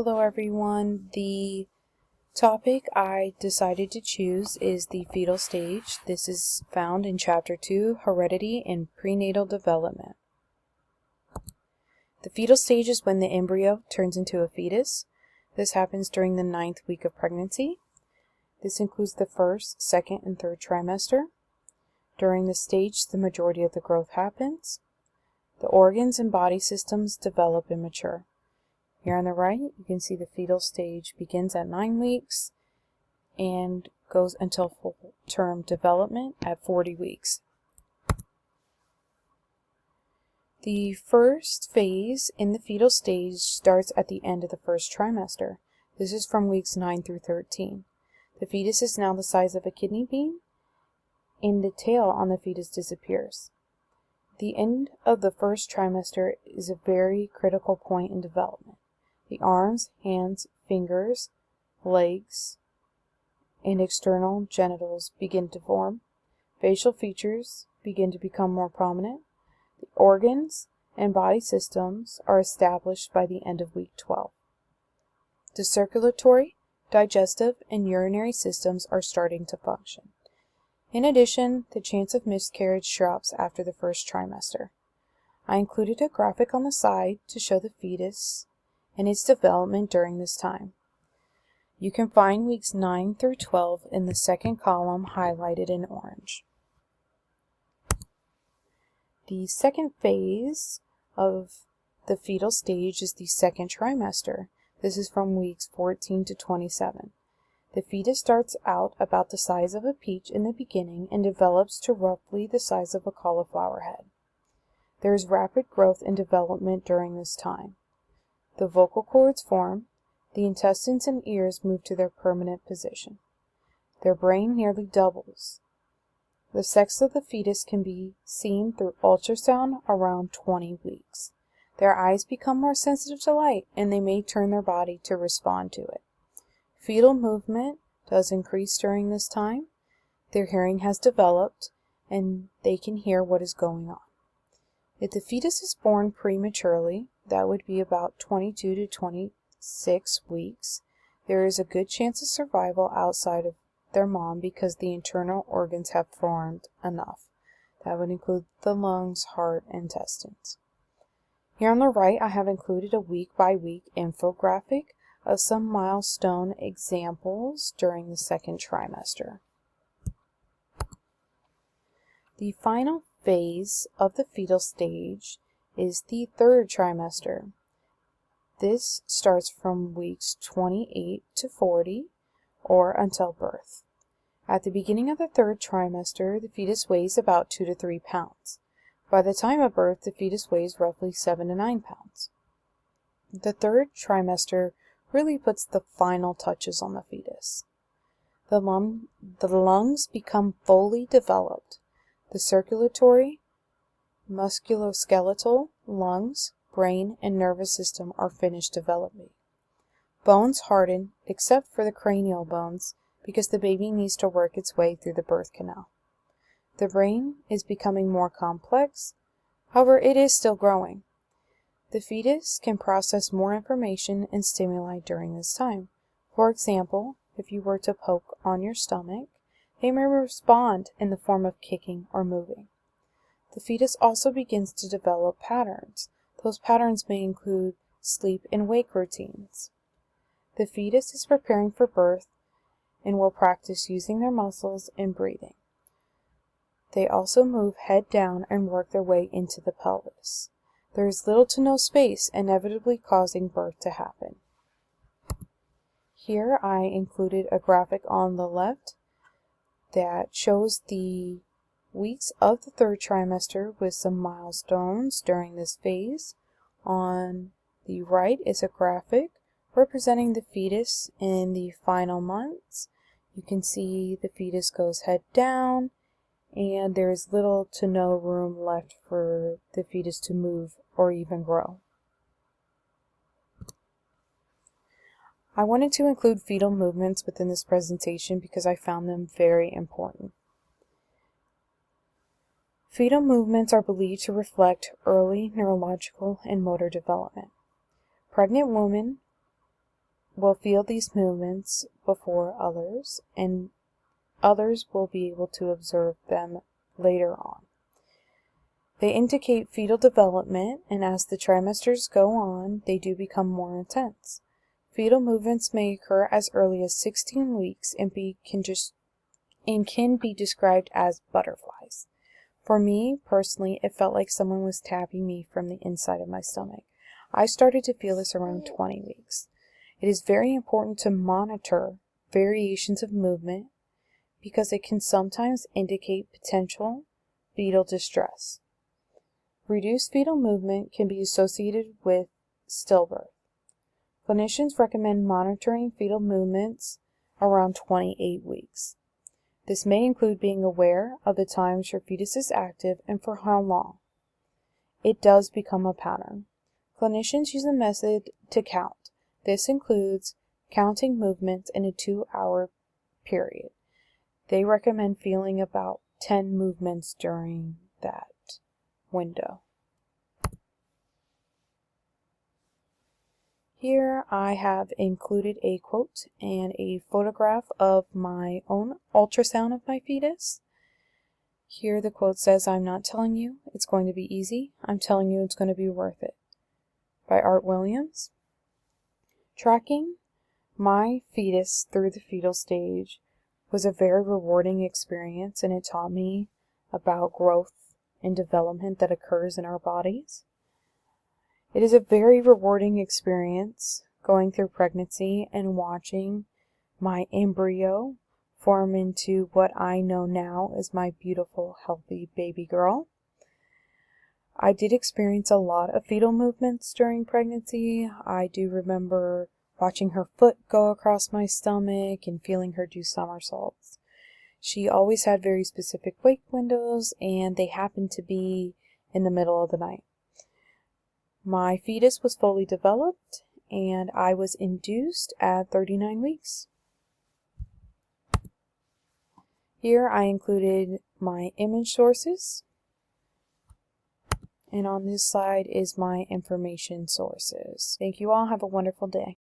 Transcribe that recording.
Hello everyone. The topic I decided to choose is the fetal stage. This is found in Chapter 2, Heredity and Prenatal Development. The fetal stage is when the embryo turns into a fetus. This happens during the 9th week of pregnancy. This includes the first, second, and third trimester. During this stage, the majority of the growth happens. The organs and body systems develop and mature. Here on the right, you can see the fetal stage begins at 9 weeks and goes until full-term development at 40 weeks. The first phase in the fetal stage starts at the end of the first trimester. This is from weeks 9 through 13. The fetus is now the size of a kidney bean, and the tail on the fetus disappears. The end of the first trimester is a very critical point in development. The arms, hands, fingers, legs, and external genitals begin to form. Facial features begin to become more prominent. The organs and body systems are established by the end of week 12. The circulatory, digestive, and urinary systems are starting to function. In addition, the chance of miscarriage drops after the first trimester. I included a graphic on the side to show the fetus and its development during this time. You can find weeks 9 through 12 in the second column highlighted in orange. The second phase of the fetal stage is the second trimester. This is from weeks 14 to 27. The fetus starts out about the size of a peach in the beginning and develops to roughly the size of a cauliflower head. There is rapid growth and development during this time. The vocal cords form, the intestines and ears move to their permanent position. Their brain nearly doubles. The sex of the fetus can be seen through ultrasound around 20 weeks. Their eyes become more sensitive to light, and they may turn their body to respond to it. Fetal movement does increase during this time. Their hearing has developed, and they can hear what is going on. If the fetus is born prematurely, that would be about 22 to 26 weeks, there is a good chance of survival outside of their mom because the internal organs have formed enough. That would include the lungs, heart, and intestines. Here on the right, I have included a week-by-week infographic of some milestone examples during the second trimester. The final phase of the fetal stage is the third trimester. This starts from weeks 28 to 40 or until birth. At the beginning of the third trimester, the fetus weighs about 2 to 3 pounds. By the time of birth, the fetus weighs roughly 7 to 9 pounds. The third trimester really puts the final touches on the fetus. The lungs become fully developed. The circulatory, musculoskeletal, lungs, brain, and nervous system are finished developing. Bones harden, except for the cranial bones, because the baby needs to work its way through the birth canal. The brain is becoming more complex, however, it is still growing. The fetus can process more information and stimuli during this time. For example, if you were to poke on your stomach, they may respond in the form of kicking or moving. The fetus also begins to develop patterns. Those patterns may include sleep and wake routines. The fetus is preparing for birth and will practice using their muscles and breathing. They also move head down and work their way into the pelvis. There is little to no space, inevitably causing birth to happen. Here I included a graphic on the left that shows the weeks of the third trimester with some milestones during this phase. On the right is a graphic representing the fetus in the final months. You can see the fetus goes head down, and there is little to no room left for the fetus to move or even grow. I wanted to include fetal movements within this presentation because I found them very important. Fetal movements are believed to reflect early neurological and motor development. Pregnant women will feel these movements before others, and others will be able to observe them later on. They indicate fetal development, and as the trimesters go on, they do become more intense. Fetal movements may occur as early as 16 weeks and can be described as butterflies. For me, personally, it felt like someone was tapping me from the inside of my stomach. I started to feel this around 20 weeks. It is very important to monitor variations of movement because it can sometimes indicate potential fetal distress. Reduced fetal movement can be associated with stillbirth. Clinicians recommend monitoring fetal movements around 28 weeks. This may include being aware of the times your fetus is active and for how long. It does become a pattern. Clinicians use a method to count. This includes counting movements in a 2-hour period. They recommend feeling about 10 movements during that window. Here I have included a quote and a photograph of my own ultrasound of my fetus. Here the quote says, "I'm not telling you it's going to be easy. I'm telling you it's going to be worth it." By Art Williams. Tracking my fetus through the fetal stage was a very rewarding experience, and it taught me about growth and development that occurs in our bodies. It is a very rewarding experience going through pregnancy and watching my embryo form into what I know now is my beautiful, healthy baby girl. I did experience a lot of fetal movements during pregnancy. I do remember watching her foot go across my stomach and feeling her do somersaults. She always had very specific wake windows, and they happened to be in the middle of the night. My fetus was fully developed, and I was induced at 39 weeks. Here I included my image sources, and on this side is my information sources. Thank you all. Have a wonderful day.